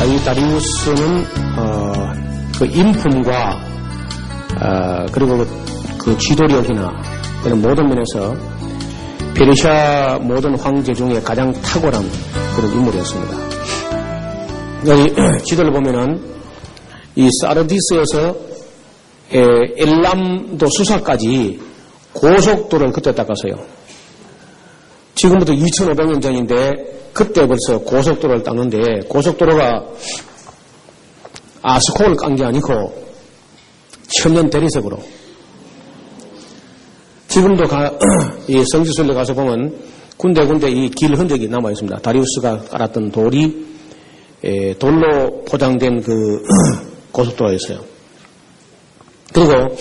이 다리우스는 그 인품과 그리고 그 지도력이나 그런 모든 면에서 페르시아 모든 황제 중에 가장 탁월한 그런 인물이었습니다. 여기 지도를 보면은 이 사르디스에서 엘람도 수사까지 고속도로를 그때 닦았어요. 지금부터 2500년 전인데 그때 벌써 고속도로를 닦는데 고속도로가 아스콘을 깐 게 아니고 천년 대리석으로. 지금도 이 성지순례 가서 보면 군데군데 이 길 흔적이 남아 있습니다. 다리우스가 깔았던 돌이 돌로 포장된 그 고속도로였어요. 그리고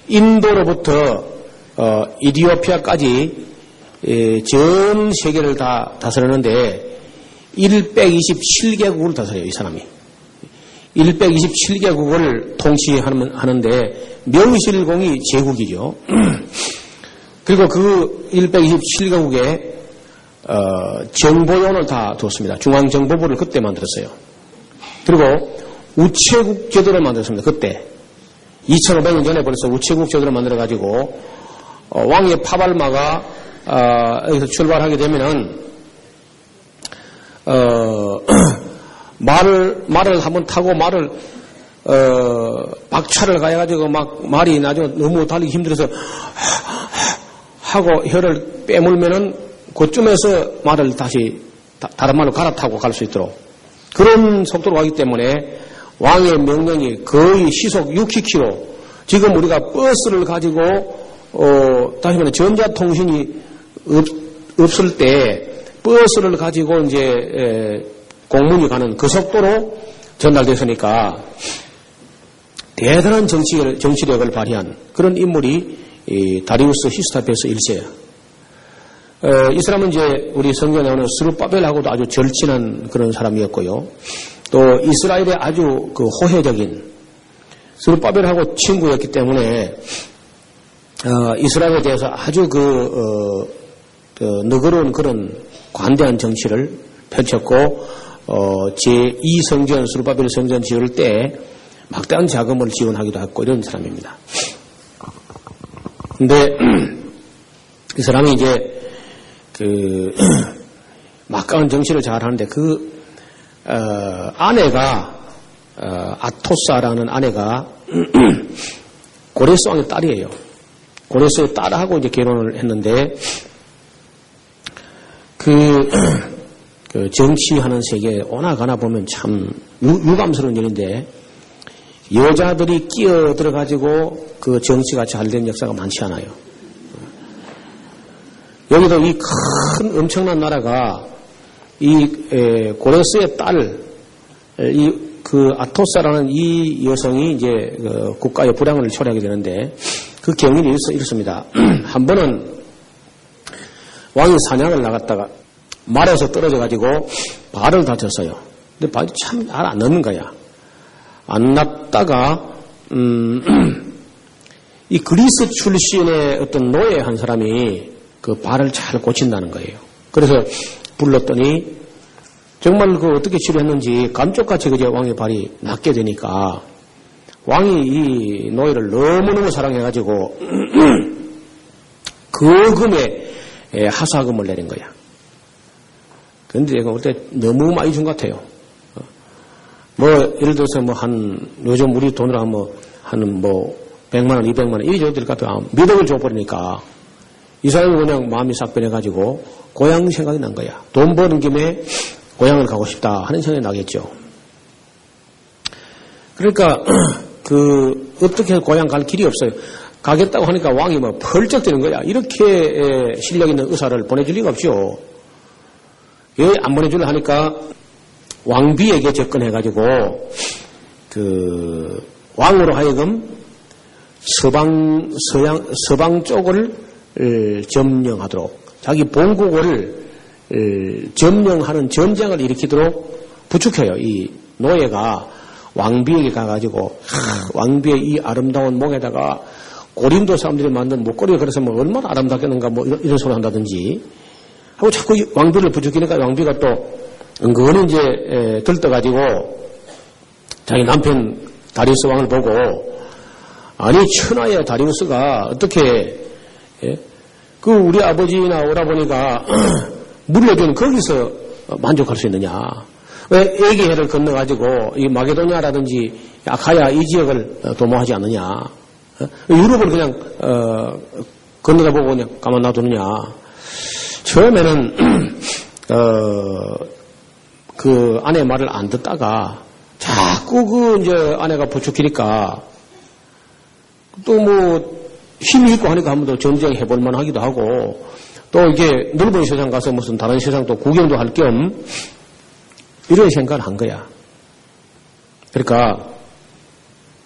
인도로부터 이디오피아까지 전 세계를 다 다스렸는데 127개국을 다스려요. 이 사람이. 127개국을 통치하는데 명실공히 제국이죠. 그리고 그 127개국에 정보원을 다 두었습니다. 중앙정보부를 그때 만들었어요. 그리고 우체국 제도를 만들었습니다. 그때 2500년 전에 벌써 우체국 제도를 만들어가지고 왕의 파발마가 여기서 출발하게 되면은 말을 한번 타고 박차를 가해가지고 막 말이 나중에 너무 달리기 힘들어서 하고 혀를 빼물면은 그쯤에서 말을 다시 다른 말로 갈아타고 갈 수 있도록 그런 속도로 가기 때문에 왕의 명령이 거의 시속 60km. 지금 우리가 버스를 가지고 다시 말해 전자통신이 없을 때 버스를 가지고 이제 공문이 가는 그 속도로 전달됐으니까 대단한 정치력을 발휘한 그런 인물이 이 다리우스 히스타페스 1세야. 이 사람은 이제 우리 성경에 나오는 스룹바벨하고도 아주 절친한 그런 사람이었고요. 또 이스라엘의 아주 그 호혜적인 스룹바벨하고 친구였기 때문에 이스라엘에 대해서 아주 너그러운 그런 관대한 정치를 펼쳤고 제2성전 스룹바벨 성전 지을 때 막대한 자금을 지원하기도 했고 이런 사람입니다. 근데 이 사람이 이제 막강한 정치를 잘 하는데 아내가 아토사라는 아내가 고레스 왕의 딸이에요. 고레스의 딸하고 이제 결혼을 했는데 그 정치하는 세계에 오나 가나 보면 참 유감스러운 일인데 여자들이 끼어들어가지고 그 정치가 잘 된 역사가 많지 않아요. 여기도 이 큰 엄청난 나라가 이 고레스의 딸, 그 아토사라는 이 여성이 이제 국가의 불황을 초래하게 되는데 그 경위는 이렇습니다. 한 번은 왕이 사냥을 나갔다가 말에서 떨어져가지고 발을 다쳤어요. 근데 발이 참 잘 안 낫는 거야. 안 낫다가 이 그리스 출신의 어떤 노예 한 사람이 그 발을 잘 고친다는 거예요. 그래서 불렀더니 정말 그 어떻게 치료했는지 감쪽같이 그저 왕의 발이 낫게 되니까 왕이 이 노예를 너무너무 사랑해가지고 그 금에 하사금을 내린 거야. 그런데 제가 볼 때 너무 많이 준 것 같아요. 예를 들어서 요즘 우리 돈으로 한 100만 원, 200만 원, 이리 줘도 될 것 같아요. 몇 억을 줘버리니까 이 사람이 그냥 마음이 싹 변해가지고 고향 생각이 난 거야. 돈 버는 김에 고향을 가고 싶다 하는 생각이 나겠죠. 그러니까 어떻게 고향 갈 길이 없어요. 가겠다고 하니까 왕이 펄쩍 뛰는 거야. 이렇게 실력 있는 의사를 보내줄 리가 없죠. 왜 안 보내주려 하니까 왕비에게 접근해가지고 왕으로 하여금 서방 쪽을 점령하도록 자기 본국을 점령하는 전쟁을 일으키도록 부축해요. 이 노예가 왕비에게 가가지고 왕비의 이 아름다운 목에다가 고린도 사람들이 만든 목걸이를 그래서 얼마나 아름답겠는가 이런 소리 한다든지 하고 자꾸 왕비를 부추기니까 왕비가 또 은근히 이제 들떠가지고 자기 남편 다리우스 왕을 보고 아니 천하의 다리우스가 어떻게 그 우리 아버지나 오라버니가 물려준 거기서 만족할 수 있느냐. 왜 에게해를 건너가지고 이 마게도냐라든지 아카야 이 지역을 도모하지 않느냐. 유럽을 그냥 건너다 보고 그냥 가만 놔두느냐. 처음에는 그 아내 말을 안 듣다가 자꾸 그 이제 아내가 부추기니까 또 뭐 힘이 있고 하니까 한번 더 전쟁해 볼 만하기도 하고 또 이게 넓은 세상 가서 무슨 다른 세상 또 구경도 할 겸 이런 생각을 한 거야. 그러니까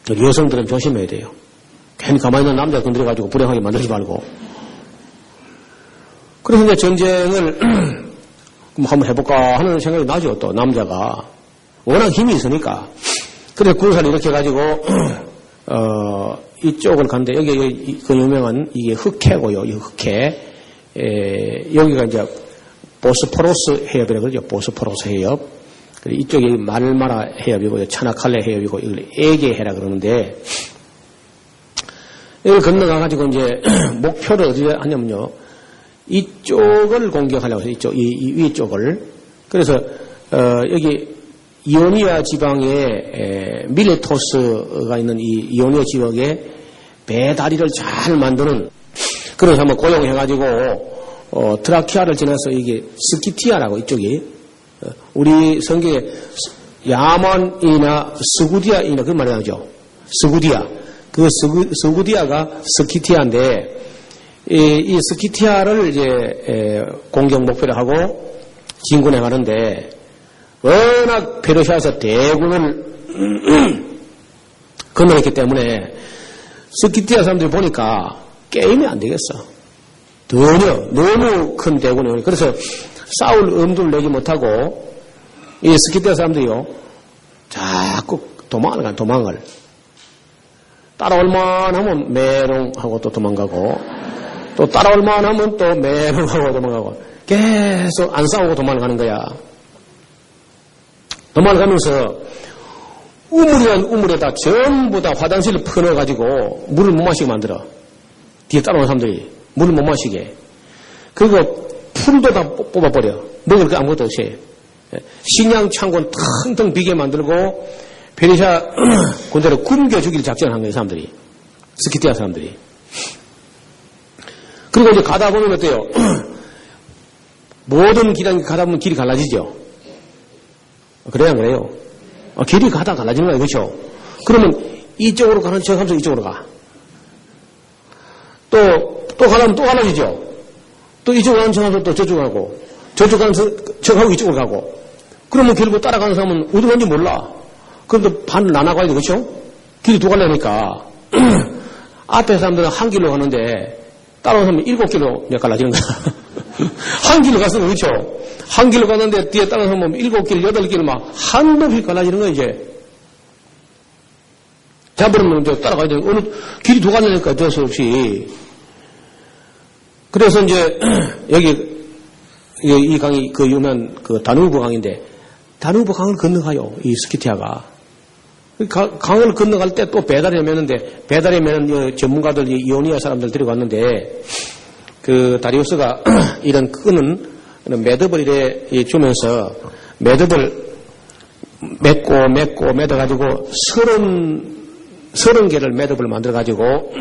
여성들은 조심해야 돼요. 괜히 가만히 있는 남자 건드려가지고 불행하게 만들지 말고. 그래서 이제 전쟁을 한번 해볼까 하는 생각이 나죠. 또 남자가 워낙 힘이 있으니까. 그래서 군사를 이렇게 해가지고 이쪽을 갔는데 여기 그 유명한 이게 흑해고요. 이 흑해. 여기가 이제 보스포러스 해협이라고 그러죠. 보스포러스 해협. 그리고 이쪽이 말마라 해협이고 차나칼레 해협이고 이걸 에게해라 그러는데 여기 건너가가지고 이제 목표를 어디에 하냐면요. 이쪽을 공격하려고 해서 이쪽, 이 위쪽을. 그래서 여기 이오니아 지방에 밀레토스가 있는 이 이오니아 지역에 배다리를 잘 만드는 그래서 한번 고용해가지고 드라키아를 지나서 이게 스키티아라고 이쪽이 우리 성경에 야만이나 스구디아이나 그 말이 나오죠. 스구디아. 그 스구디아가 스키티아인데 이 스키티아를 이제 공격 목표로 하고 진군해 가는데 워낙 페르시아에서 대군을 건너했기 때문에 스키티아 사람들이 보니까 게임이 안 되겠어. 너무 큰 대군이 오니까. 그래서 싸울 엄두를 내지 못하고 이 스키티아 사람들이요. 자꾸 도망을. 따라올 만하면 메롱하고 또 도망가고 또 따라올 만하면 또 메롱하고 도망가고 계속 안 싸우고 도망가는 거야. 도망가면서 우물에다 전부 다 화장실을 퍼넣어가지고 물을 못 마시게 만들어. 뒤에 따라오는 사람들이 물을 못 마시게. 그리고 풀도 다 뽑아버려. 먹을 거 아무것도 없이. 식량 창고는 텅텅 비게 만들고 페르시아 군대를 굶겨 죽일 작전을 한 거예요, 사람들이. 스키티아 사람들이. 그리고 이제 가다 보면 어때요? 모든 길이 가다 보면 길이 갈라지죠? 그래야 안 그래요? 길이 가다 갈라지는 거예요, 그렇죠? 그러면 이쪽으로 가는 척 하면서 이쪽으로 가. 또 가려면 또 갈라지죠? 또 이쪽으로 가는 척 하면서 또 저쪽으로 가고, 저쪽 가는 척 하고 이쪽으로 가고. 그러면 결국 따라가는 사람은 어디 가는지 몰라. 그런데 반을 나눠가야 돼, 그렇죠? 길이 두 갈래니까. 앞에 사람들은 한 길로 가는데 따라오는 사람은 7길로 갈라지는 거야. 한 길로 갔으면 그렇죠? 한 길로 갔는데 뒤에 따라오는 사람은 7길, 8길 막 한높이 갈라지는 거야, 이제. 잡으면 이제 따라가야 돼. 어느 길이 두 갈래니까 어쩔 수 없이. 그래서 이제 여기 이 강이 그 유명한 그 다누브 강인데 다누브 강을 건너가요, 이 스키티아가. 강을 건너갈 때 또 배달에 매는데, 배달에 매는 전문가들, 이오니아 사람들 데려갔는데, 그 다리우스가 이런 끄는 매듭을 이래 주면서, 매듭을 매둬가지고 30개를 매듭을 만들어가지고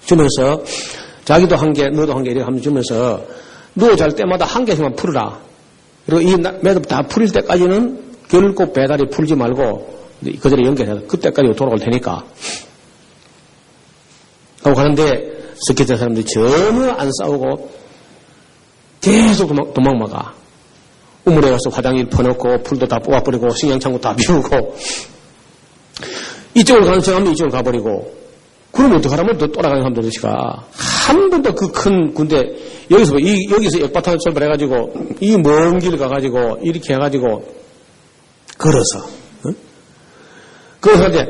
주면서, 자기도 한 개, 너도 한 개 이렇게 하면 주면서, 누워 잘 때마다 한 개씩만 풀어라. 그리고 이 매듭 다 풀릴 때까지는 결국 배달이 풀지 말고 그 자리에 연결해서 그때까지 돌아올 테니까 하고 가는데 스키티아 사람들이 전혀 안 싸우고 계속 도망가. 우물에 가서 화장실 퍼놓고 풀도 다 뽑아버리고 식량창고 다 비우고 이쪽으로 가는 척하면 이쪽으로 가버리고 그러면 어떡하라면 또 돌아가는 사람들이가 한 번도 그 큰 군대 여기서 액바탕을 출발해가지고 이 먼 길 가가지고 이렇게 해가지고 걸어서, 응? 그래서 이제,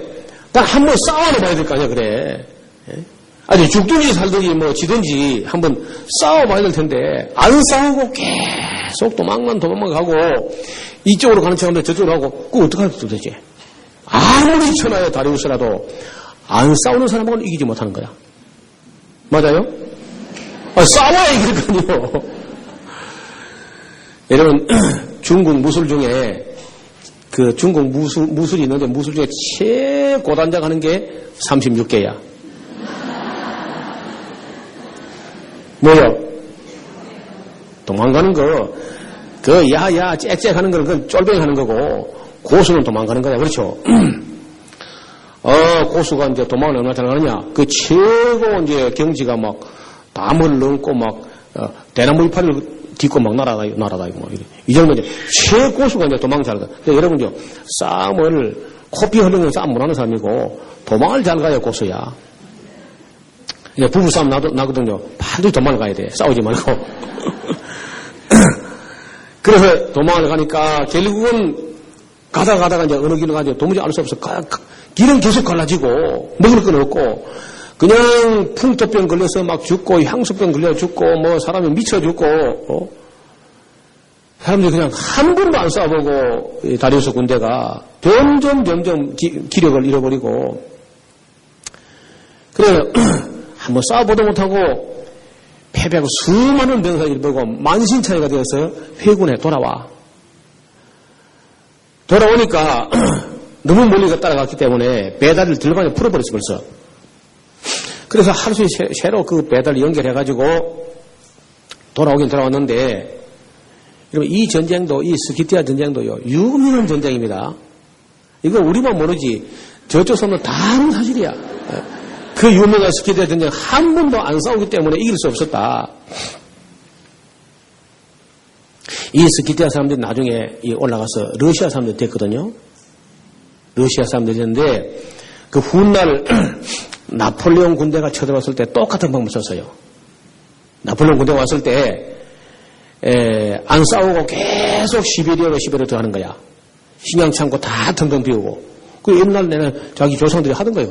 딱 한 번 싸워는 봐야 될 거 아니야, 그래. 아니, 죽든지 살든지 뭐 지든지 한번 싸워봐야 될 텐데, 안 싸우고 계속 도망만 가고 이쪽으로 가는 척하면 저쪽으로 가고 그거 어떡하지 도대체. 아무리 천하의 다리우스라도 안 싸우는 사람하고는 이기지 못하는 거야. 맞아요? 싸워야 이길 거니요. 여러분 중국 무술 중에 그 중국 무술이 있는데 무술 중에 최고단장 하는 게 36개야. 뭐요? 도망가는 거, 야야 짹짹 하는 걸 그건 쫄병이 하는 거고 고수는 도망가는 거야. 그렇죠? 고수가 이제 도망을 얼마나 잘하느냐? 그 최고 이제 경지가 막 담을 넘고 막 대나무 이파리를 딛고 막 날아다니고 뭐 이 정도 이제 최고수가 이제 도망 잘 가. 근데 여러분요 싸움을 코피 흘리는 싸움 못하는 사람이고 도망을 잘 가야 고수야. 이제 부부 싸움 나거든요. 반드시 도망을 가야 돼. 싸우지 말고. 그래서 도망을 가니까 결국은 가다가 이제 어느 길을 가지고 도무지 알 수 없어. 길은 계속 갈라지고 먹을 건 없고 그냥 풍토병 걸려서 막 죽고 향수병 걸려 죽고 뭐 사람이 미쳐 죽고 사람들이 그냥 한 번도 안 싸워보고 다리우스 군대가 점점 기력을 잃어버리고 그래서 한번 싸워보도 못하고 패배하고 수많은 병사들이 보고 만신창이가 되어서 회군에 돌아오니까 너무 멀리 따라갔기 때문에 배달을 들반에 풀어버렸어 벌써. 그래서 하루 종일 새로 그 배달을 연결해가지고 돌아왔는데 여러분 이 전쟁도 이 스키티아 전쟁도요 유명한 전쟁입니다. 이거 우리만 모르지 저쪽 사람은 다 아는 사실이야. 그 유명한 스키티아 전쟁 한 번도 안 싸우기 때문에 이길 수 없었다. 이 스키티아 사람들이 나중에 올라가서 러시아 사람들이 됐거든요. 러시아 사람들이 됐는데 그 훗날 나폴레옹 군대가 쳐들어왔을 때 똑같은 방법을 썼어요. 나폴레옹 군대가 왔을 때 안 싸우고 계속 시베리아로 들어가는 거야. 식량 창고 다 텅텅 비우고. 그 옛날에는 자기 조상들이 하던 거예요.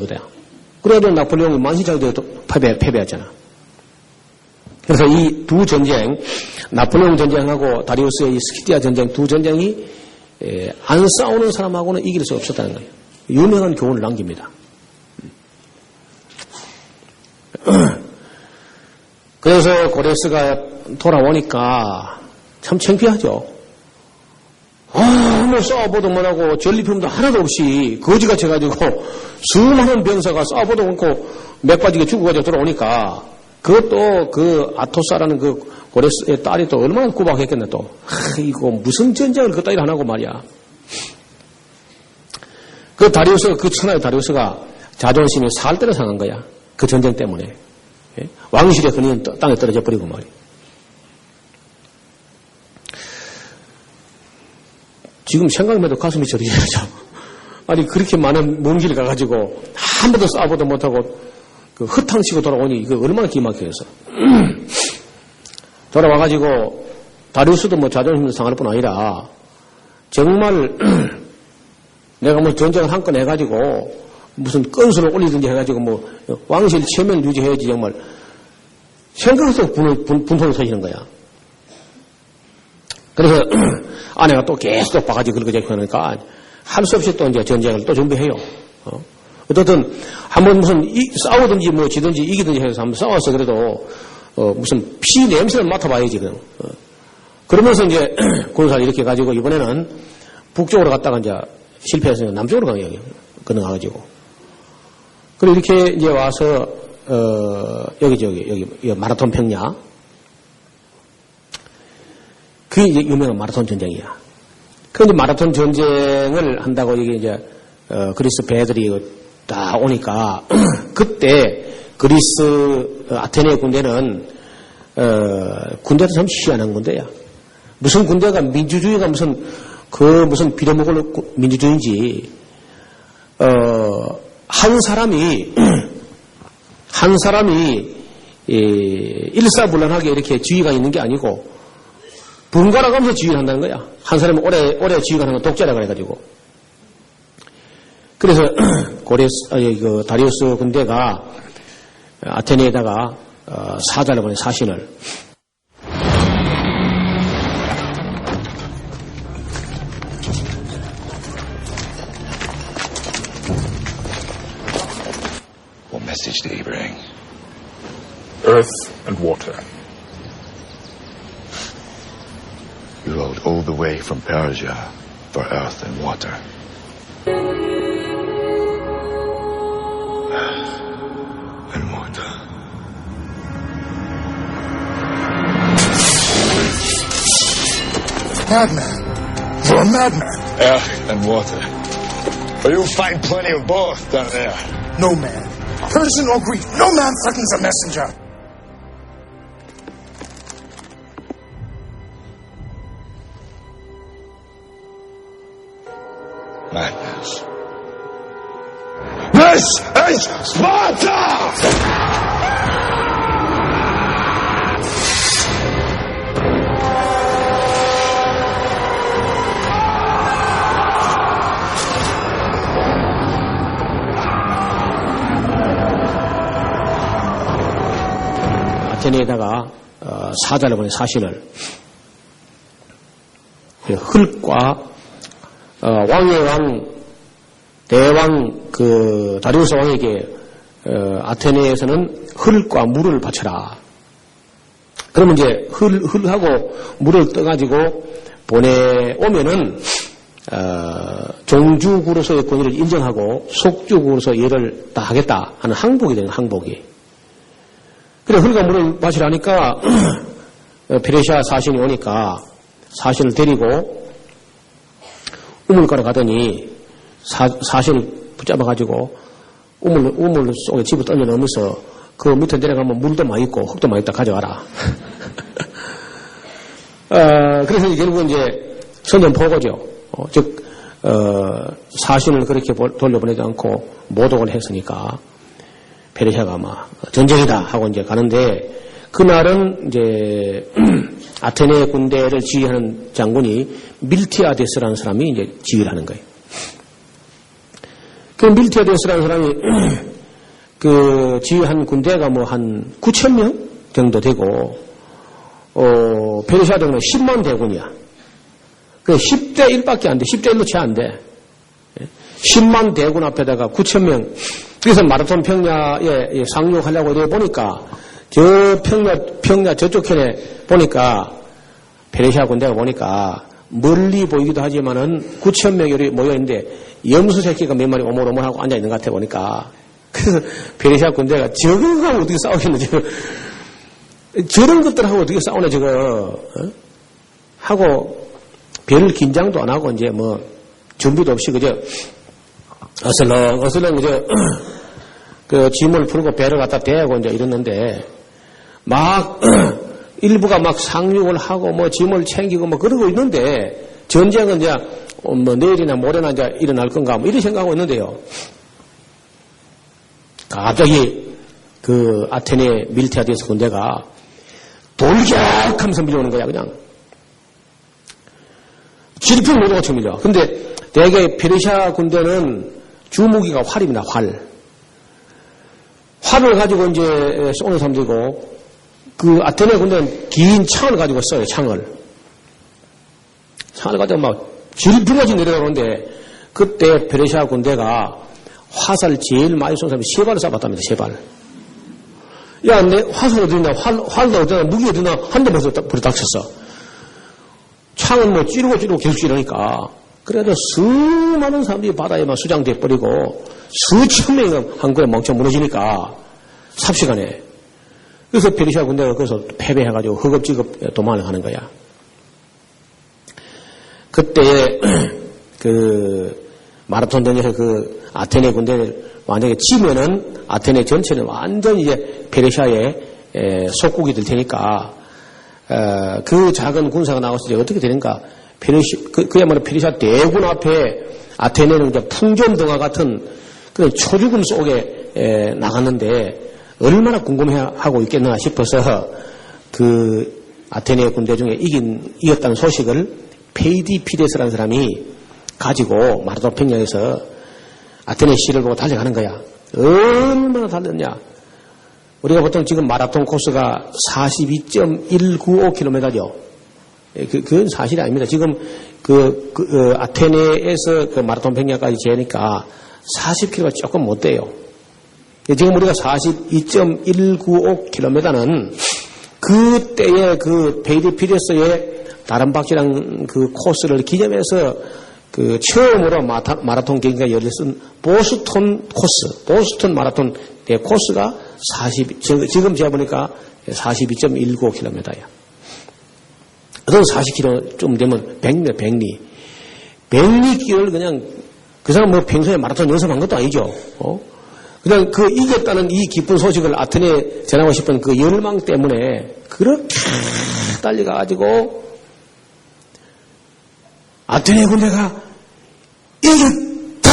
그래도 나폴레옹이 만신창이 패배했잖아. 그래서 이 두 전쟁, 나폴레옹 전쟁하고 다리우스의 이 스키티아 전쟁 두 전쟁이 안 싸우는 사람하고는 이길 수 없었다는 거예요. 유명한 교훈을 남깁니다. 그래서 고레스가 돌아오니까 참 창피하죠. 뭐 싸워보도 못하고 전리품도 하나도 없이 거지같이 해가지고 수많은 병사가 싸워보도 않고 맥빠지게 죽어가지고 돌아오니까 그것도 그 아토사라는 그 고레스의 딸이 또 얼마나 구박했겠네 또. 이거 무슨 전쟁을 그 딸이 안 하고 말이야. 그 다리우스가 그 천하의 다리우스가 자존심이 살대로 상한 거야. 그 전쟁 때문에. 왕실의 근위는 땅에 떨어져 버리고 말이야. 지금 생각만 해도 가슴이 저리죠. 아니 그렇게 많은 먼 길 가가지고 한 번도 싸워보도 못하고 그 흩탕치고 돌아오니 이거 얼마나 기막혀서 돌아와가지고 다리우스도 뭐 자존심도 상할 뿐 아니라 정말 내가 뭐 전쟁을 한 건 해가지고 무슨 건수를 올리든지 해가지고 뭐 왕실 체면을 유지해야지 정말 생각해서 분통을 터지는 거야. 그래서 아내가 또 계속 바가지 긁어대고 하니까 할 수 없이 또 이제 전쟁을 또 준비해요. 어떻든 한번 무슨 싸우든지 뭐 지든지 이기든지 해서 한번 싸웠어. 그래도 무슨 피 냄새를 맡아봐야지 그냥. 그러면서 이제 군사를 이렇게 가지고 이번에는 북쪽으로 갔다가 이제 실패해서 남쪽으로 가요. 건너가가지고. 그리고 이렇게 이제 와서 여기 마라톤 평야. 그게 이제 유명한 마라톤 전쟁이야. 그런데 마라톤 전쟁을 한다고 이게 이제 그리스 배들이 다 오니까 그때 그리스 아테네 군대는 군대도 참 희한한 군대야. 무슨 군대가 민주주의가 무슨 빌어먹을 민주주의인지 한 사람이 일사불란하게 이렇게 지휘가 있는 게 아니고 번갈아 가면서 지휘를 한다는 거야. 한 사람이 오래 지휘가 하는 건 독재라 그래가지고. 그래서 그 다리우스 군대가 아테네에다가 사자를 보내 사신을. message did he bring? Earth and water. You rode all the way from Persia for earth and water. And water. Madman. You're a madman. Earth and water. But you'll find plenty of both down there. No man, Persian or Greek, no man threatens a messenger. Madness. This is Sparta! 아테네에다가 사자를 보내 사신을 흙과 왕의 왕 대왕 그 다리우스 왕에게 아테네에서는 흙과 물을 바쳐라. 그러면 이제 흙하고 물을 떠가지고 보내오면은 종주국으로서의 권위를 인정하고 속주국으로서 일을 다 하겠다 하는 항복이 되는 항복이. 그래 흙과 물을 바치라니까 페르시아 사신이 오니까 사신을 데리고 우물가로 가더니 사신을 붙잡아가지고 우물 속에 집을 던져넣으면서 그 밑에 내려가면 물도 많이 있고 흙도 많이 있다 가져와라. 그래서 결국은 이제 선전포고죠. 즉 사신을 그렇게 돌려보내지 않고 모독을 했으니까 페르시아가 아마 전쟁이다 하고 이제 가는데 그날은 이제 아테네 군대를 지휘하는 장군이 밀티아데스라는 사람이 이제 지휘를 하는 거예요. 그 밀티아데스라는 사람이 그 지휘한 군대가 뭐 한 9,000명 정도 되고 페르시아 대군은 10만 대군이야. 그 10대 1밖에 안 돼. 10대 1로 채 안 돼. 10만 대군 앞에다가 9,000명. 그래서 마라톤 평야에 상륙하려고 이래 보니까 저 평야 저쪽 편에 보니까 페르시아 군대가 보니까 멀리 보이기도 하지만은 9,000명이 모여 있는데 염소 새끼가 몇 마리 오물오물하고 앉아 있는 것 같아 보니까 그래서 페르시아 군대가 저거하고 어떻게 싸우겠는지 저런 것들하고 어떻게 싸우나 저거 하고 별 긴장도 안 하고 이제 뭐 준비도 없이 그저 어슬렁 그저 그 짐을 풀고 배를 갖다 대고 이제 이랬는데 막 일부가 막 상륙을 하고 뭐 짐을 챙기고 뭐 그러고 있는데 전쟁은 이제 뭐 내일이나 모레나 이제 일어날 건가 뭐 이런 생각하고 있는데요. 갑자기 그 아테네 밀티아데스 군대가 돌격하면서 밀려오는 거야 그냥. 질풍 노도같이 밀려. 근데 대개 페르시아 군대는 주무기가 활입니다. 활을 가지고 이제 쏘는 사람들이고 그 아테네 군대는 긴 창을 가지고 써요. 창을 가지고 막 질풍같이 내려오는데 그때 페르시아 군대가 화살 제일 많이 쏜 사람이 3발을 쏴봤답니다. 3발. 야, 내 화살 어디냐? 활도 어디냐? 무기 어디냐? 한 대 벌써 닥쳤어. 창은 뭐 찌르고 계속 찌르니까. 그래도 수많은 사람들이 바다에 막 수장돼 버리고 수천 명이 한 거에 멍청 무너지니까 삽시간에. 그래서 페르시아 군대가 거기서 패배해가지고 허겁지겁 도망을 가는 거야. 그때 그 마라톤 전에서 그 아테네 군대를 완전히 치면은 아테네 전체는 완전 이제 페르시아의 속국이 될 테니까 그 작은 군사가 나와서 이제 어떻게 되는가? 그야말로 페르시아 대군 앞에 아테네는 이제 풍전등화 같은 그런 초죽음 속에 나갔는데 얼마나 궁금해하고 있겠나 싶어서 그 아테네 군대 중에 이겼다는 소식을 페이디피데스라는 사람이 가지고 마라톤 평야에서 아테네 시를 보고 달려가는 거야. 얼마나 달렸냐? 우리가 보통 지금 마라톤 코스가 42.195km죠. 그건 사실이 아닙니다. 지금 아테네에서 그 마라톤 평야까지 재니까 40km가 조금 못 돼요. 지금 우리가 42.195km는 그때의 그 베이디 피레스의 다른 박씨랑 그 코스를 기념해서 그 처음으로 마라톤 경기가 열렸던 보스턴 마라톤 의 코스가 지금 제가 보니까 42.195km야. 어떤 40km 좀 되면 100리 길을 그냥 그 사람 뭐 평소에 마라톤 연습한 것도 아니죠. 그냥 그 이겼다는 이 기쁜 소식을 아테네에 전하고 싶은 그 열망 때문에 그렇게 달려가가지고 아테네 군대가 이겼다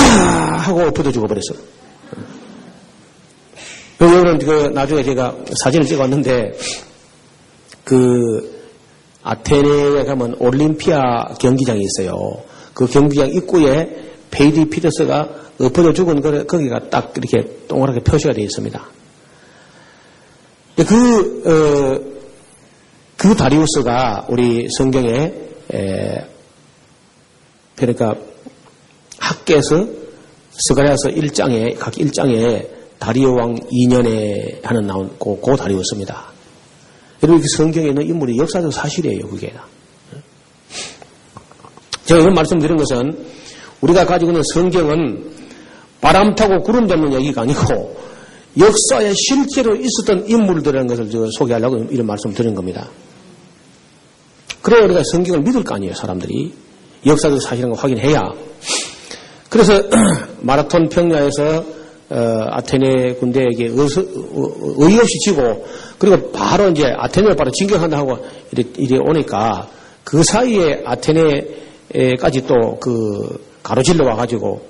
하고 엎어져 죽어버렸어요. 여러분 그 나중에 제가 사진을 찍어왔는데 그 아테네에 가면 올림피아 경기장이 있어요. 그 경기장 입구에 베이디 피터스가 엎어져 죽은 거기가 딱 이렇게 동그랗게 표시가 되어 있습니다. 그 다리우스가 우리 성경에 그러니까 학계에서 스가랴서 1장에 각 1장에 다리오 왕 2년에 하는 나온 그 다리우스입니다. 여러분 성경에 있는 인물이 역사적 사실이에요. 그게. 제가 이런 말씀드린 것은 우리가 가지고 있는 성경은 바람 타고 구름 잡는 얘기가 아니고 역사에 실제로 있었던 인물들이라는 것을 소개하려고 이런 말씀 드린 겁니다. 그래야 우리가 성경을 믿을 거 아니에요. 사람들이. 역사적 사실인 걸 확인해야. 그래서 마라톤 평야에서 아테네 군대에게 어이없이 지고 그리고 바로 이제 아테네를 바로 진격한다 하고 이래 오니까 그 사이에 아테네까지 또 그 가로질러 와가지고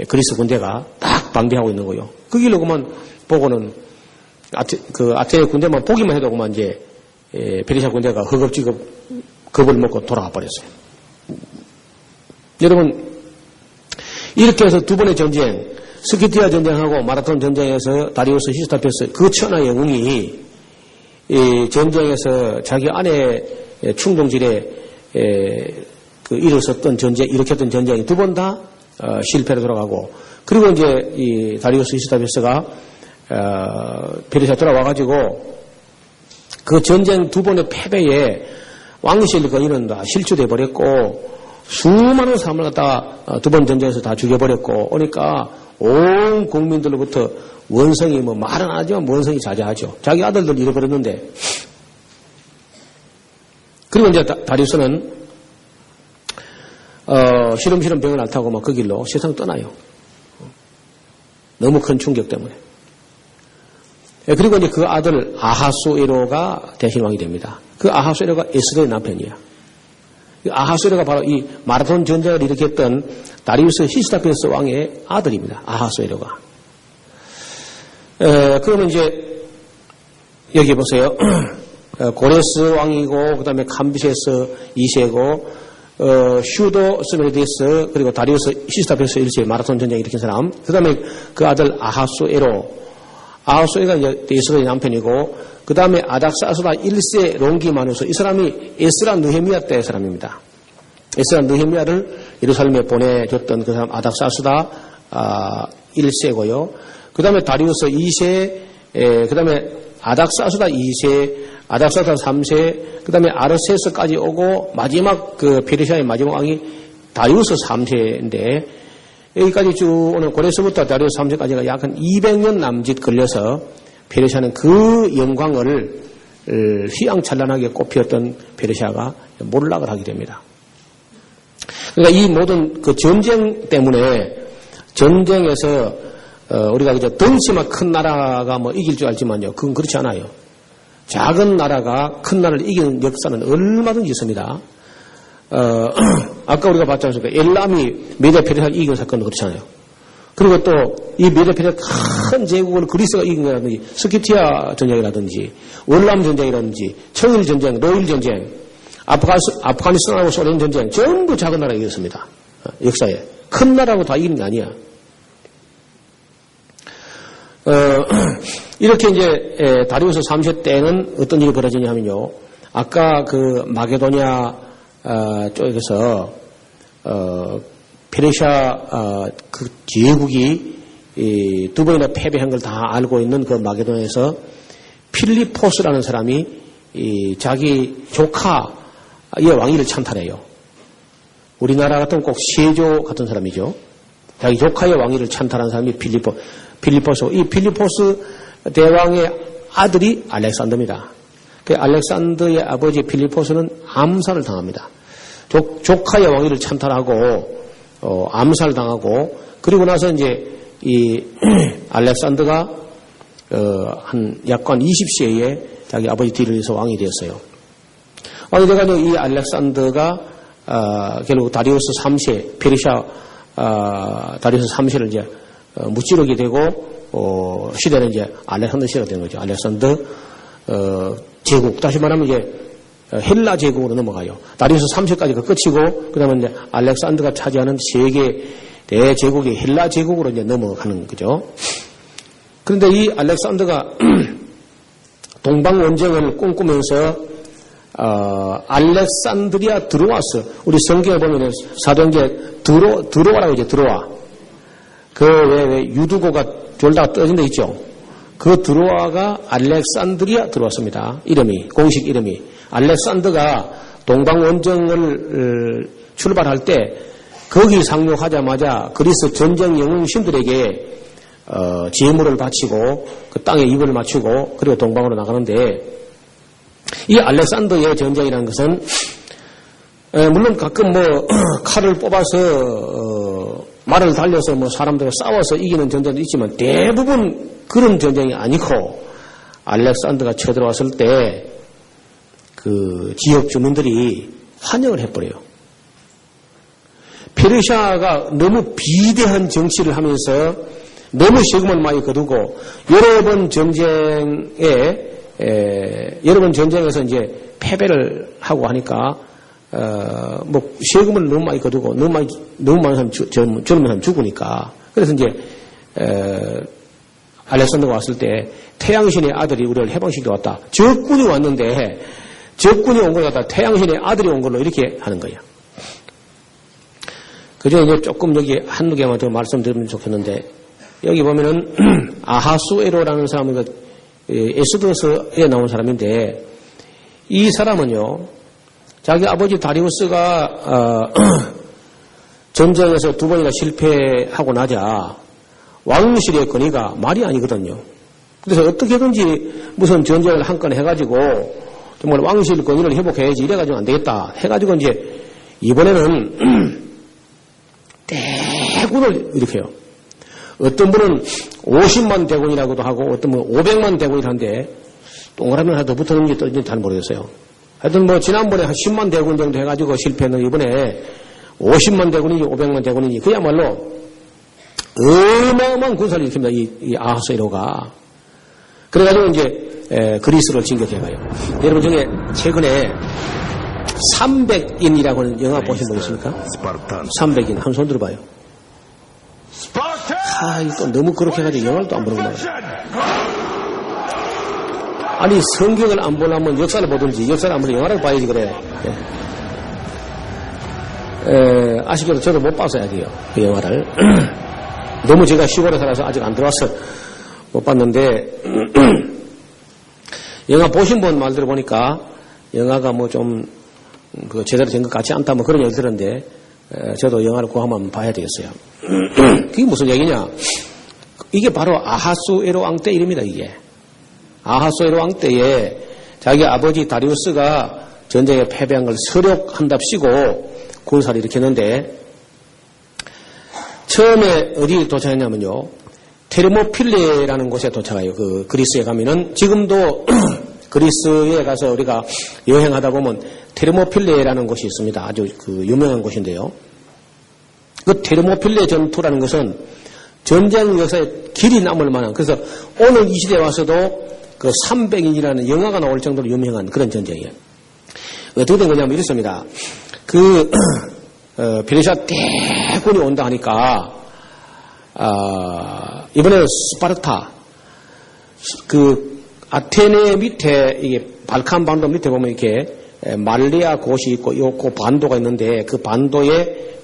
그리스 군대가 딱 방비하고 있는 거예요. 그 길로 그만 보고는 아테네 군대만 보기만 해도 그만 이제 페르시아 군대가 허겁지겁 겁을 먹고 돌아가 버렸어요. 여러분 이렇게 해서 두 번의 전쟁, 스키티아 전쟁하고 마라톤 전쟁에서 다리우스 히스타페스 그 천하의 영웅이 전쟁에서 자기 아내 충동질에 일었었던 전쟁, 일으켰던 전쟁이 두 번 다 실패로 돌아가고 그리고 이제 이 다리우스 히스타페스가 페르시아 돌아와가지고 그 전쟁 두 번의 패배에 왕실 건의는 다 실추돼 버렸고 수많은 사람을 갖다가 두 번 전쟁에서 다 죽여버렸고 그러니까 온 국민들로부터 원성이 뭐 말은 안 하지만 원성이 자자하죠. 자기 아들들 잃어버렸는데 그리고 이제 다리우스는 시름시름 병을 앓다고 막 그 길로 세상 떠나요. 너무 큰 충격 때문에. 그리고 이제 그 아들 아하수에로가 대신 왕이 됩니다. 그 아하수에로가 에스더의 남편이야. 아하수에로가 바로 이 마라톤 전쟁을 일으켰던 다리우스 히스타페스 왕의 아들입니다. 아하수에로가. 그러면 이제 여기 보세요. 고레스 왕이고 그다음에 캄비세스 2세고 슈도 스메르디스 그리고 다리우스 히스타페스 1세 마라톤 전쟁 일으킨 사람. 그다음에 그 아들 아하수에로가 이제 에스더의 남편이고 그다음에 아닥사스다 1세 롱기마누스 이 사람이 에스라 느헤미야 때의 사람입니다. 에스라 느헤미야를 예루살렘에 보내줬던 그 사람 아닥사스다 1세고요. 그다음에 다리우스 2세 그다음에 아닥사스다 2세 아닥사스다 3세 그다음에 아르세스까지 오고 마지막 그 페르시아의 마지막 왕이 다리우스 3세인데 여기까지 쭉 오늘 고레스부터 다리우스 3세까지가 약 한 200년 남짓 걸려서 페르시아는 그 영광을 휘황찬란하게 꽃피웠던 페르시아가 몰락을 하게 됩니다. 그러니까 이 모든 그 전쟁 때문에 전쟁에서 우리가 그저 덩치만 큰 나라가 뭐 이길 줄 알지만요. 그건 그렇지 않아요. 작은 나라가 큰 나라를 이기는 역사는 얼마든지 있습니다. 아까 우리가 봤지 않습니까? 엘람이 메데 페르시아를 이긴 사건도 그렇잖아요. 그리고 또 이 메데 페르시아 큰 제국을 그리스가 이긴 거라든지 스키티아 전쟁이라든지 월남 전쟁이라든지 청일 전쟁, 노일 전쟁, 아프가니스탄하고 소련 전쟁 전부 작은 나라가 이겼습니다. 역사에. 큰 나라하고 다 이기는 게 아니야. 이렇게 이제 다리우스 3세 때는 어떤 일이 벌어지냐 하면요. 아까 그 마게도니아 쪽에서 페르시아 그 제국이 이 두 번이나 패배한 걸 다 알고 있는 그 마게도냐에서 필리포스라는 사람이 이 자기 조카의 왕위를 찬탈해요. 우리나라 같은 꼭 세조 같은 사람이죠. 자기 조카의 왕위를 찬탈한 사람이 필리포스. 이 필리포스 대왕의 아들이 알렉산더입니다. 그 알렉산더의 아버지 필리포스는 암살을 당합니다. 조카의 왕위를 찬탈하고 암살당하고 그리고 나서 이제 이 알렉산더가 한 약간 20세에 자기 아버지 뒤를 이어서 왕이 되었어요. 왕이 돼가지고 이 알렉산더가 결국 다리우스 3세 페르시아 다리우스 3세를 이제 무찌르게 되고 시대는 이제 알렉산더 시대가 된 거죠. 알렉산더 제국 다시 말하면 이제 헬라 제국으로 넘어가요. 다리우스 3세까지가 끝이고 그다음에 이제 알렉산더가 차지하는 세계 대제국이 헬라 제국으로 이제 넘어가는 거죠. 그런데 이 알렉산더가 동방 원정을 꿈꾸면서 알렉산드리아 드로아스 우리 성경에 보면 사도행전 드로아라고 이제 드로아 그 왜 유두고가 졸다가 떠진 데 있죠. 그 드로아가 알렉산드리아 들어왔습니다. 이름이 공식 이름이 알렉산더가 동방 원정을 출발할 때 거기 상륙하자마자 그리스 전쟁 영웅신들에게 제물을 바치고 그 땅에 입을 맞추고 그리고 동방으로 나가는데 이 알렉산더의 전쟁이라는 것은 물론 가끔 뭐 칼을 뽑아서 말을 달려서 뭐 사람들과 싸워서 이기는 전쟁도 있지만 대부분 그런 전쟁이 아니고 알렉산더가 쳐들어왔을 때 그 지역 주민들이 환영을 해버려요. 페르시아가 너무 비대한 정치를 하면서 너무 세금을 많이 거두고 여러 번 전쟁에서 이제 패배를 하고 하니까 뭐 세금을 너무 많이 거두고 너무 많은 사람 젊은 사람 죽으니까 그래서 이제 알렉산더가 왔을 때 태양신의 아들이 우리를 해방시키러 왔다. 적군이 왔는데 적군이 온 걸 갖다 태양신의 아들이 온 걸로 이렇게 하는 거야. 그저 이제 조금 여기 한두 개만 더 말씀드리면 좋겠는데 여기 보면은 아하수에로라는 사람은 에스더서에 나온 사람인데 이 사람은요 자기 아버지 다리우스가 전쟁에서 두 번이나 실패하고 나자 왕실의 권위가 말이 아니거든요. 그래서 어떻게든지 무슨 전쟁을 한 건 해가지고 정말 왕실 권위를 회복해야지 이래가지고 안 되겠다 해가지고 이제 이번에는 대군을 일으켜요. 어떤 분은 50만 대군이라고도 하고 어떤 분은 500만 대군이라는데 동그라미 하나 더 붙어있는 게 떠있는지 잘 모르겠어요. 하여튼 뭐 지난번에 한 10만 대군 정도 해가지고 실패했는데 이번에 50만 대군인지 500만 대군인지 그야말로 어마어마한 군사를 일으킵니다. 이 아하수에로가. 그래가지고 이제 그리스를 진격해가요. 여러분 중에 최근에 300인이라고 하는 영화 보신 분 있습니까? 300인. 한 손 들어봐요. 또 너무 그렇게 해가지고 영화를 또 안 보는 거예요. 아니 성경을 안 보려면 역사를 보든지 역사를 안 보면 영화를 봐야지 그래. 아쉽게도 저도 못 봤어야 돼요. 그 영화를. 너무 제가 시골에 살아서 아직 안 들어와서 못 봤는데 영화 보신 분 말 들어보니까 영화가 뭐 좀 제대로 된 것 같지 않다 뭐 그런 얘기 들었는데 저도 영화를 꼭 한번 봐야 되겠어요. 그게 무슨 얘기냐? 이게 바로 아하수에로 왕 때 이름이다 이게. 아하수에로 왕 때에 자기 아버지 다리우스가 전쟁에 패배한 걸 서력한답시고 군사를 일으켰는데 처음에 어디 도착했냐면요. 테르모필레라는 곳에 도착해요. 그 그리스에 가면은 지금도 그리스에 가서 우리가 여행하다 보면 테르모필레라는 곳이 있습니다. 아주 그 유명한 곳인데요. 그 테르모필레 전투라는 것은 전쟁 역사에 길이 남을 만한 그래서 오늘 이 시대에 와서도 그 300인이라는 영화가 나올 정도로 유명한 그런 전쟁이에요. 어떻게 된 거냐면 이렇습니다. 그 페르시아 대군이 온다 하니까 이번에 스파르타 그 아테네 밑에 이게 발칸 반도 밑에 보면 이렇게 말레아 곳이 있고 요 반도가 있는데 그 반도에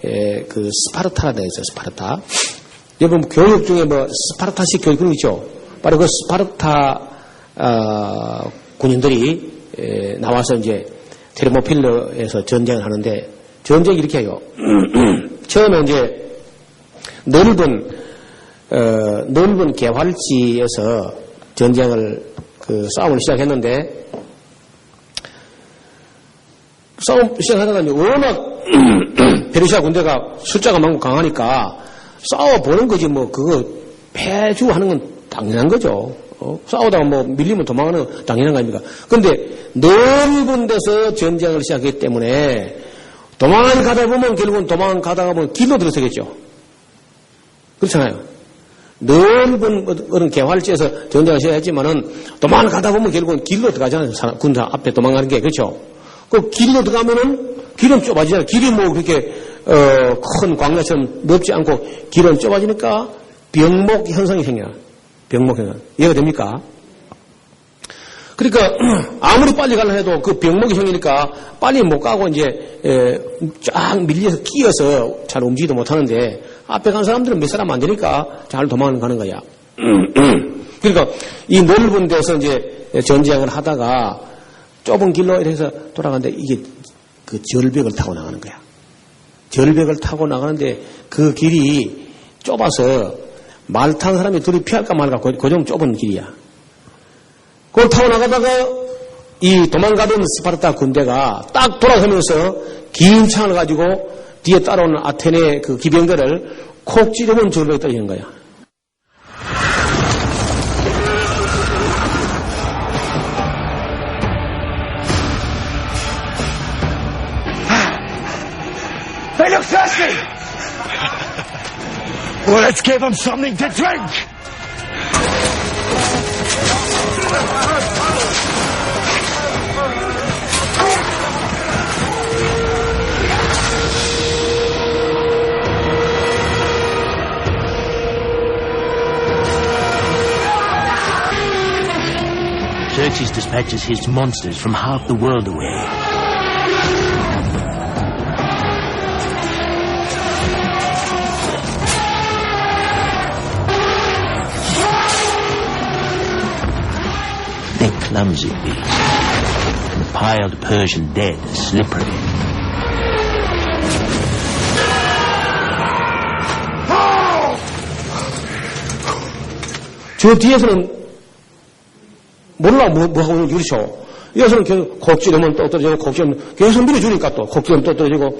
그 스파르타라 되어 있어요. 스파르타. 여러분 교육 중에 뭐 스파르타식 교육 그런 거 있죠. 바로 그 스파르타 군인들이 나와서 이제 테르모필레에서 전쟁을 하는데 전쟁이 이렇게 해요. 처음에 이제 넓은 개활지에서 전쟁을 싸움을 시작했는데 싸움 시작하다가 이제 워낙 페르시아 군대가 숫자가 많고 강하니까 싸워보는 거지 뭐 그거 패주하는 건 당연한 거죠. 싸우다가 뭐 밀리면 도망가는 건 당연한 거 아닙니까? 그런데 넓은 데서 전쟁을 시작했기 때문에 도망가다 보면 결국은 도망가다가 보면 길로 들어서겠죠. 그렇잖아요. 넓은 그런 개활지에서 전쟁을 시작했지만은 도망가다 보면 결국은 길로 들어가잖아요. 군사 앞에 도망가는 게. 그렇죠. 그 길로 들어가면은 길은 좁아지잖아요. 길이 뭐 그렇게 큰 광야처럼 넓지 않고 길은 좁아지니까 병목 현상이 생겨요. 병목 현상. 이해가 됩니까? 그러니까 아무리 빨리 가려 해도 그 병목이 생기니까 빨리 못 가고 이제 쫙 밀려서 끼어서 잘 움직이도 못하는데 앞에 간 사람들은 몇 사람 안 되니까 잘 도망가는 거야. 그러니까 이 넓은 데서 이제 전쟁을 하다가 좁은 길로 이래서 돌아가는데 이게 그 절벽을 타고 나가는 거야. 절벽을 타고 나가는데 그 길이 좁아서 말 타는 사람이 둘이 피할까 말까 그 정도 좁은 길이야. 그걸 타고 나가다가 이 도망가던 스파르타 군대가 딱 돌아서면서 긴 창을 가지고 뒤에 따라오는 아테네 그 기병들을 콕 찌르면 절벽에 떨어지는 거야. They look thirsty! Well, let's give them something to drink! Xerxes dispatches his monsters from half the world away. They're clumsy beasts, and the piled Persian dead are slippery. 저 뒤에서는 몰라 뭐 하고 있는지 그렇죠. 여기서는 계속 곡 찌르면 또 떨어지고 곡 찌르면 계속 밀어주니까 또 곡 찌르면 또 떨어지고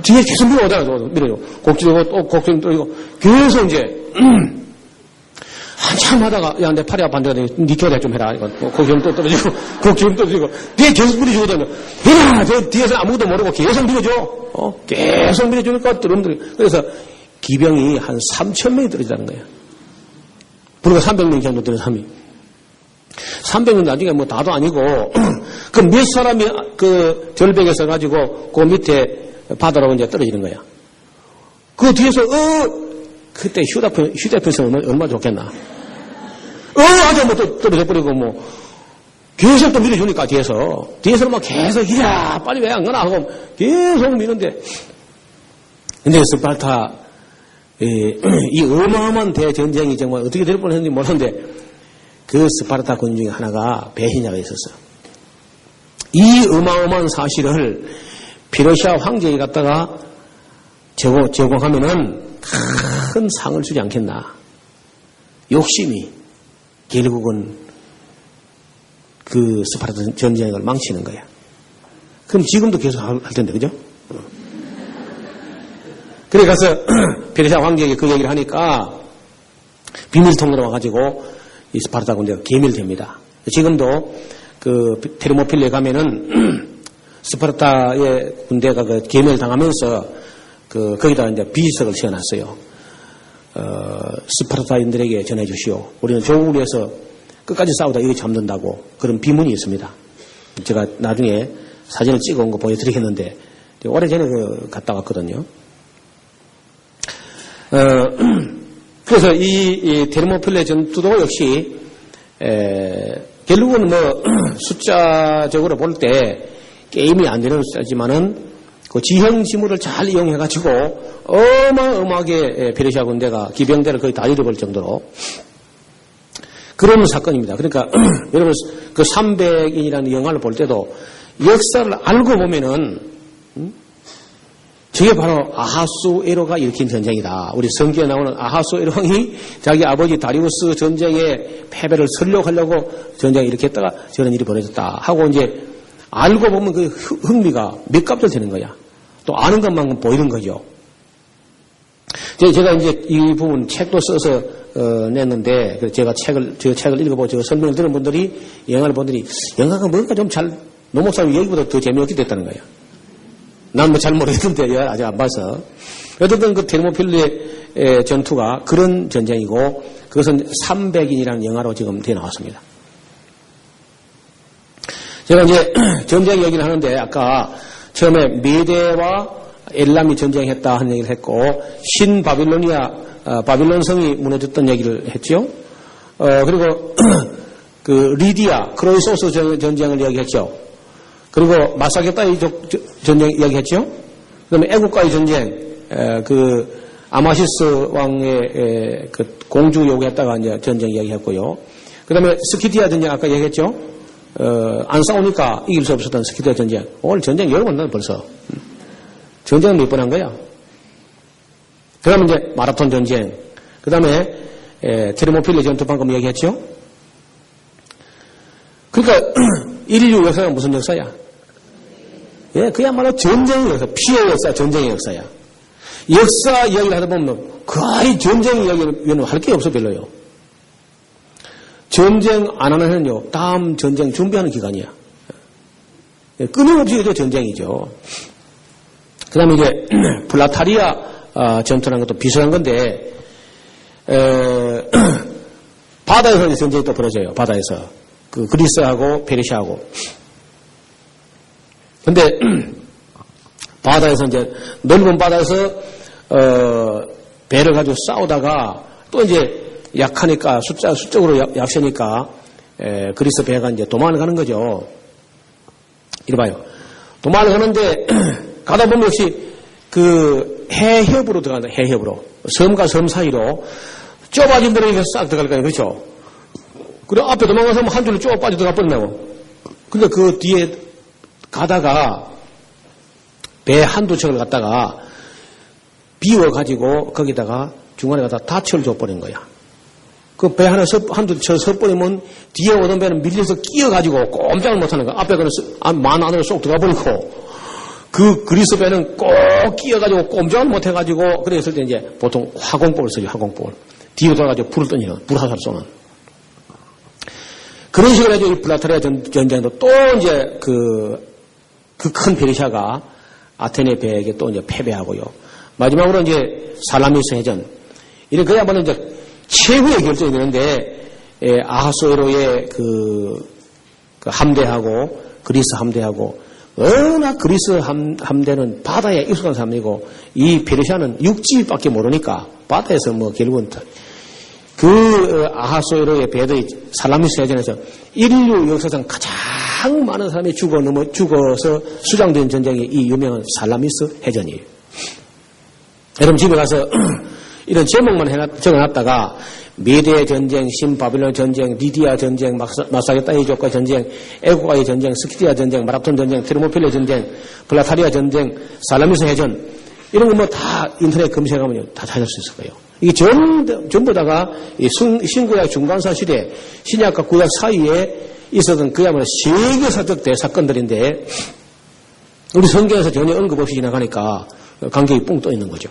뒤에 계속 밀어오잖아요. 밀어줘. 곡 찌르고 또 곡 찌르면 떨어지고 계속 이제 한참 하다가 야 내 팔이 아파한데 니 겨자 좀 해라. 곡 찌르면 또 떨어지고 곡 찌르면 떨어지고 뒤에 계속 밀어주거든요. 야 저 뒤에서 아무것도 모르고 계속 밀어줘. 계속 밀어주니까 여러분들이 그래서 기병이 한 3,000명이 떨어지다는 거예요. 불과 300명 정도 되는 사람이. 300명 나중에 뭐 다도 아니고, 그 몇 사람이 그 절벽에서 가지고 그 밑에 바다로 이제 떨어지는 거야. 그 뒤에서, 그때 휴대폰 쓰면 얼마나 좋겠나. 아주 뭐 또 떨어져 버리고 뭐, 계속 또 밀어주니까 뒤에서는 막 계속, 이야, 빨리 왜 안 가나 하고 계속 미는데. 근데 스파르타, 이 어마어마한 대전쟁이 정말 어떻게 될 뻔했는지 모르는데, 그 스파르타 군 중에 하나가 배신자가 있었어. 이 어마어마한 사실을 페르시아 황제에 갖다가 제공하면은 큰 상을 주지 않겠나. 욕심이 결국은 그 스파르타 전쟁을 망치는 거야. 그럼 지금도 계속 할 텐데, 그죠? 그래 가서 페르시아 황제에게 그 얘기를 하니까 비밀통로로 와가지고 이 스파르타 군대가 계밀됩니다. 지금도 그 테르모필레에 가면은 스파르타의 군대가 그 계밀당하면서 거기다 이제 비지석을 세워놨어요. 스파르타인들에게 전해주시오. 우리는 조국을 위해서 끝까지 싸우다 이거 잡는다고 그런 비문이 있습니다. 제가 나중에 사진을 찍어온 거 보여드리겠는데 오래전에 갔다 왔거든요. 그래서 이 테르모필레 전투도 역시 결국은 뭐 숫자적으로 볼 때 게임이 안 되는 숫자지만은 그 지형 지물을 잘 이용해 가지고 어마어마하게 페르시아 군대가 기병대를 거의 다 잃어버릴 정도로 그런 사건입니다. 그러니까 여러분 그 300인이라는 영화를 볼 때도 역사를 알고 보면은 저게 바로 아하수에로가 일으킨 전쟁이다. 우리 성경에 나오는 아하수에로 왕이 자기 아버지 다리우스 전쟁의 패배를 설욕하려고 전쟁을 일으켰다가 저런 일이 벌어졌다 하고 이제 알고 보면 그 흥미가 몇 값을 되는 거야. 또 아는 것만큼 보이는 거죠. 제가 이제 이 부분 책도 써서 냈는데 제가 저 책을 읽어보고 저 설명을 들은 분들이 영화를 본들이 영화가 뭔가 좀 잘 노목사님 여기보다 더 재미없게 됐다는 거야. 난 뭐 잘 모르겠는데 아직 안 봐서. 어쨌든 그 테르모필레의 전투가 그런 전쟁이고 그것은 300인이라는 영화로 지금 되어 나왔습니다. 제가 이제 전쟁 얘기를 하는데 아까 처음에 메대와 엘람이 전쟁했다 하는 얘기를 했고 바빌론 성이 무너졌던 얘기를 했죠. 그리고 그 리디아 크로이소스 전쟁을 얘기했죠. 그리고 마사게타의 전쟁 이야기했죠. 그다음에 애국과의 전쟁, 그 아마시스 왕의 그 공주 요구했다가 이제 전쟁 이야기했고요. 그다음에 스키디아 전쟁 아까 얘기했죠. 안 싸우니까 이길 수 없었던 스키디아 전쟁. 오늘 전쟁 여러 번 나는 벌써. 전쟁은 몇 번 한 거야. 그다음에 이제 마라톤 전쟁. 그다음에 테르모필레 전투 방금 얘기했죠. 그러니까 인류 역사가 무슨 역사야? 예, 그야말로 전쟁의 역사, 피해 역사, 전쟁의 역사야. 역사 이야기를 하다 보면 거의 전쟁 이야기는 할 게 없어 별로요. 전쟁 안 하는 해는요, 다음 전쟁 준비하는 기간이야. 예, 끊임없이 해도 전쟁이죠. 그 다음에 이제 플라타리아 전투라는 것도 비슷한 건데 바다에서 전쟁이 또 벌어져요. 바다에서. 그 그리스하고 페르시아하고. 근데 바다에서 이제 넓은 바다에서 배를 가지고 싸우다가 또 이제 약하니까 수적으로 약세니까 그리스 배가 이제 도망을 가는 거죠. 이리 봐요. 도망을 가는데 가다 보면 역시 그 해협으로 들어간다. 해협으로. 섬과 섬 사이로 좁아진 데로 싹 들어갈 거예요. 그렇죠? 그리고 앞에 도망가서 한 줄로 쭉 빠져 들어가 버린다고. 근데 그 뒤에 가다가 배 한두 척을 갖다가 비워가지고 거기다가 중간에 가다 닻을 줘버린 거야. 그 배 하나 한두 척 서버리면 뒤에 오던 배는 밀려서 끼어가지고 꼼짝을 못하는 거야. 앞에 거는 만 안으로 쏙 들어가 버리고 그 그리스 배는 꼭 끼어가지고 꼼짝을 못해가지고 그랬을 때 이제 보통 화공법을 쓰죠. 화공법을. 뒤로 돌아가지고 불을 던지는, 불화살 쏘는. 그런 식으로 해서 이 플라타리아 전쟁도 또 이제 그 큰 페르시아가 아테네 배에게 또 이제 패배하고요. 마지막으로 이제 살라미스 해전. 이런 그야말로 이제 최후의 결정이 되는데, 아하수에로의 그 함대하고 그리스 함대하고, 워낙 그리스 함대는 바다에 익숙한 사람이고, 이 페르시아는 육지밖에 모르니까 바다에서 뭐 결국은 그 아하수에로의 배들이 살라미스 해전에서 인류 역사상 가장 많은 사람이 죽어서 수장된 전쟁이 이 유명한 살라미스 해전이에요. 여러분 집에 가서 이런 제목만 적어놨다가 메대 전쟁, 신바빌론 전쟁, 리디아 전쟁, 마사게타이족과 전쟁, 애국과의 전쟁, 스키디아 전쟁, 마라톤 전쟁, 테르모필레 전쟁, 플라타리아 전쟁, 살라미스 해전 이런 거 뭐 다 인터넷 검색하면 다 찾을 수 있을 거예요. 이게 전부 다가 신구약 중간사 시대, 신약과 구약 사이에 있었던 그야말로 세계사적 대사건들인데 우리 성경에서 전혀 언급 없이 지나가니까 간격이 뿡 떠 있는 거죠.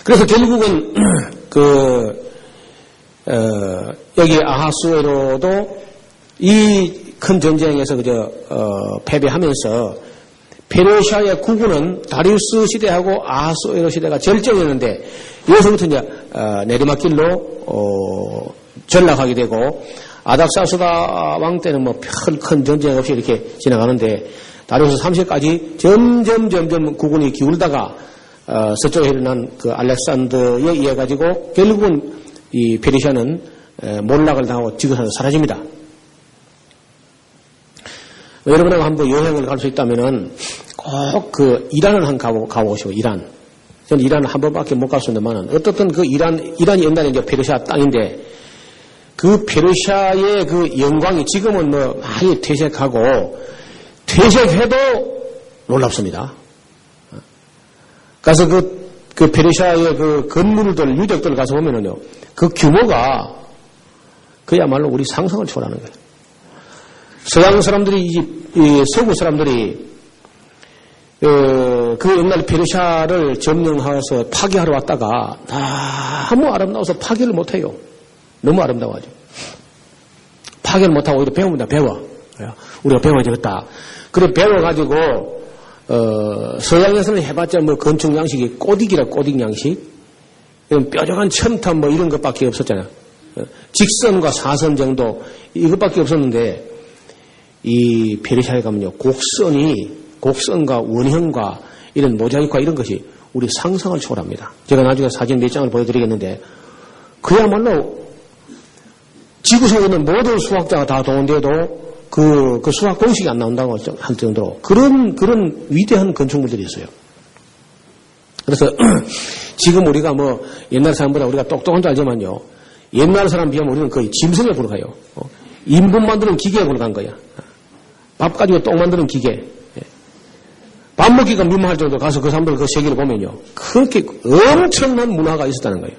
그래서 결국은 여기 아하수에로도 이 큰 전쟁에서 패배하면서 페르시아의 국군은 다리우스 시대하고 아하수에로 시대가 절정이었는데 여기서부터 이제 내리막길로 전락하게 되고 아닥사스다 왕 때는 뭐 큰 전쟁 없이 이렇게 지나가는데 다리우스 3세까지 점점 국군이 기울다가 서쪽에 일어난 그 알렉산더에 의해 가지고 결국은 이 페르시아는 몰락을 당하고 지구상에서 사라집니다. 여러분하고 한번 여행을 갈 수 있다면은 꼭 그 이란을 한번 가보시고, 이란. 저는 이란을 한 번밖에 못 갔었는데만은, 어떻든 그 이란이 옛날에 이제 페르시아 땅인데, 그 페르시아의 그 영광이 지금은 뭐 많이 퇴색하고, 퇴색해도 놀랍습니다. 가서 그 페르시아의 그 건물들, 유적들 가서 보면은요, 그 규모가 그야말로 우리 상상을 초월하는 거예요. 서양 사람들이, 이 서구 사람들이, 그 옛날 페르시아를 점령해서 파괴하러 왔다가 너무 아름다워서 파괴를 못해요. 너무 아름다워하죠. 파괴를 못하고 오히려 배웁니다. 배워. 우리가 배워야 되겠다. 그래 배워가지고 서양에서는 해봤자 뭐 건축 양식이 꼬딕이라 꼬딕 양식, 뾰족한 첨탑 뭐 이런 것밖에 없었잖아요. 직선과 사선 정도 이것밖에 없었는데 이 페르시아에 가면요 곡선과 원형과 이런 모자이크와 이런 것이 우리 상상을 초월합니다. 제가 나중에 사진 몇 장을 보여드리겠는데 그야말로 지구상에 있는 모든 수학자가 다 동원돼도 그 수학 공식이 안 나온다고 할 정도로 그런 위대한 건축물들이 있어요. 그래서 지금 우리가 뭐 옛날 사람보다 우리가 똑똑한 줄 알지만요, 옛날 사람 비하면 우리는 거의 짐승에 불과해요. 인분 만드는 기계에 불과한 거야. 밥 가지고 똥 만드는 기계. 밥 먹기가 민망할 정도로 가서 그 사람들 그 세계를 보면요, 그렇게 엄청난 문화가 있었다는 거예요.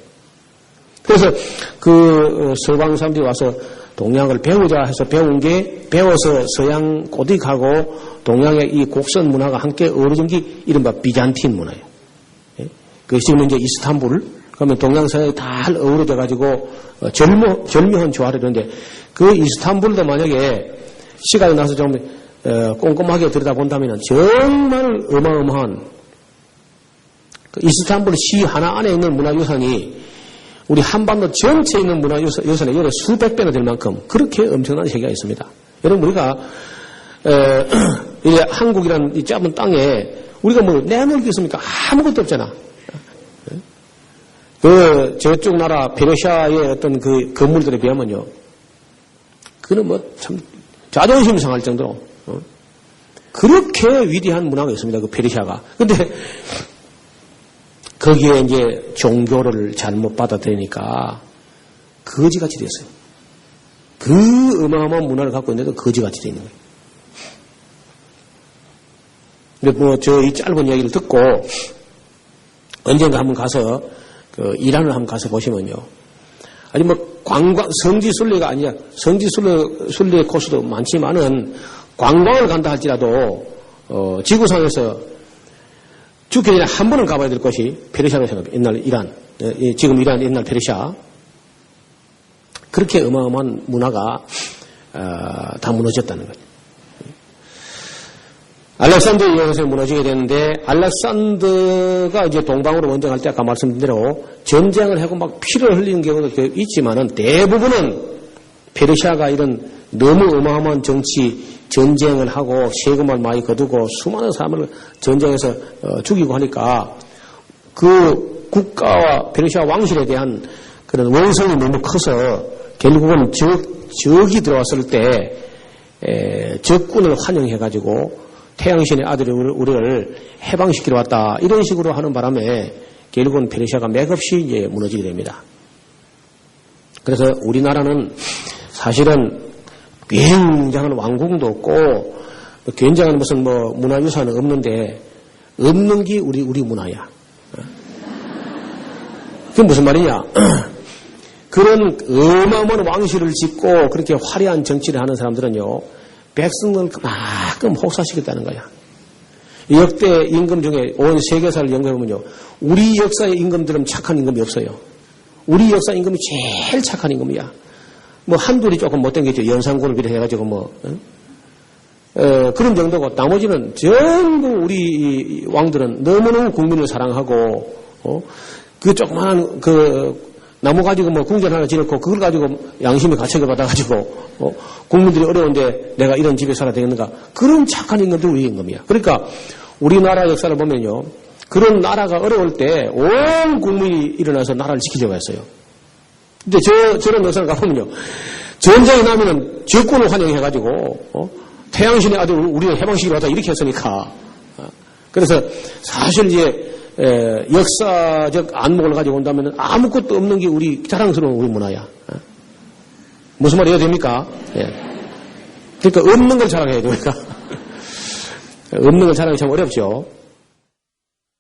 그래서 그 서방 사람들이 와서 동양을 배우자 해서 배워서 서양 고딕하고 동양의 이 곡선 문화가 함께 어우러진 게 이른바 비잔틴 문화예요. 그 지금 이제 이스탄불, 그러면 동양 서양이 다 어우러져 가지고 절묘한 조화를 이루는데, 그 이스탄불도 만약에 시간이 나서 좀 꼼꼼하게 들여다본다면 정말 어마어마한 그 이스탄불 시 하나 안에 있는 문화유산이 우리 한반도 전체에 있는 문화유산의 여러 수백 배나 될 만큼 그렇게 엄청난 세계가 있습니다. 여러분, 우리가 이제 한국이라는 이 짧은 땅에 우리가 뭐 내놓을 게 있습니까? 아무것도 없잖아. 그 저쪽 나라 페르시아의 어떤 그 건물들에 비하면요, 그는 뭐 참 자존심 상할 정도로 그렇게 위대한 문화가 있습니다. 그 페르시아가. 근데 거기에 이제 종교를 잘못 받아들이니까 거지같이 됐어요. 그 어마어마한 문화를 갖고 있는데도 거지같이 돼 있는 거예요. 근데 뭐 저 이 짧은 이야기를 듣고 언젠가 한번 가서 그 이란을 한번 가서 보시면요, 아니 뭐 관광 성지순례가 아니야. 성지순례 코스도 많지만은 관광을 간다 할지라도 지구상에서 죽기 전에 한 번은 가봐야 될 것이 페르시아라고 생각해요. 옛날 이란, 지금 이란 옛날 페르시아. 그렇게 어마어마한 문화가 다 무너졌다는 거죠. 알렉산더 이어서 무너지게 되는데, 알렉산더가 이제 동방으로 원정할 때 아까 말씀드린 대로 전쟁을 하고 막 피를 흘리는 경우도 있지만은 대부분은 페르시아가 이런 너무 어마어마한 전쟁을 하고 세금을 많이 거두고 수많은 사람을 전쟁에서 죽이고 하니까 그 국가와 페르시아 왕실에 대한 그런 원성이 너무 커서 결국은 적이 들어왔을 때 적군을 환영해가지고 태양신의 아들이 우리를 해방시키러 왔다, 이런 식으로 하는 바람에 결국은 페르시아가 맥없이 이제 무너지게 됩니다. 그래서 우리나라는 사실은 굉장한 왕궁도 없고 굉장한 무슨 뭐 문화유산은 없는데, 없는 게 우리 문화야. 그게 무슨 말이냐? 그런 어마어마한 왕실을 짓고 그렇게 화려한 정치를 하는 사람들은요, 백성을 그만큼 혹사시켰다는 거야. 역대 임금 중에 온 세계사를 연구해보면요, 우리 역사의 임금들은 착한 임금이 없어요. 우리 역사 임금이 제일 착한 임금이야. 뭐 한둘이 조금 못된 게 있죠. 연산군을 비롯해가지고 뭐 그런 정도고, 나머지는 전부 우리 왕들은 너무너무 국민을 사랑하고 그 조그마한 그 나무 가지고 뭐 궁전 하나 지놓고 그걸 가지고 양심의 가책을 받아가지고 국민들이 어려운데 내가 이런 집에 살아야 되겠는가, 그런 착한 임금들 우리 임금이야. 그러니까 우리나라 역사를 보면요, 그런 나라가 어려울 때 온 국민이 일어나서 나라를 지키려고 했어요. 근데 저런 역사를 가보면요, 전쟁이 나면은 적군을 환영해가지고 태양신이 아들 우리는 해방시키러 가자 이렇게 했으니까. 그래서 사실 이제 역사적 안목을 가지고 온다면 아무것도 없는 게 우리 자랑스러운 우리 문화야. 무슨 말 해야 됩니까? 예. 그러니까 없는 걸 자랑해야 되니까. 없는 걸 자랑이 참 어렵죠.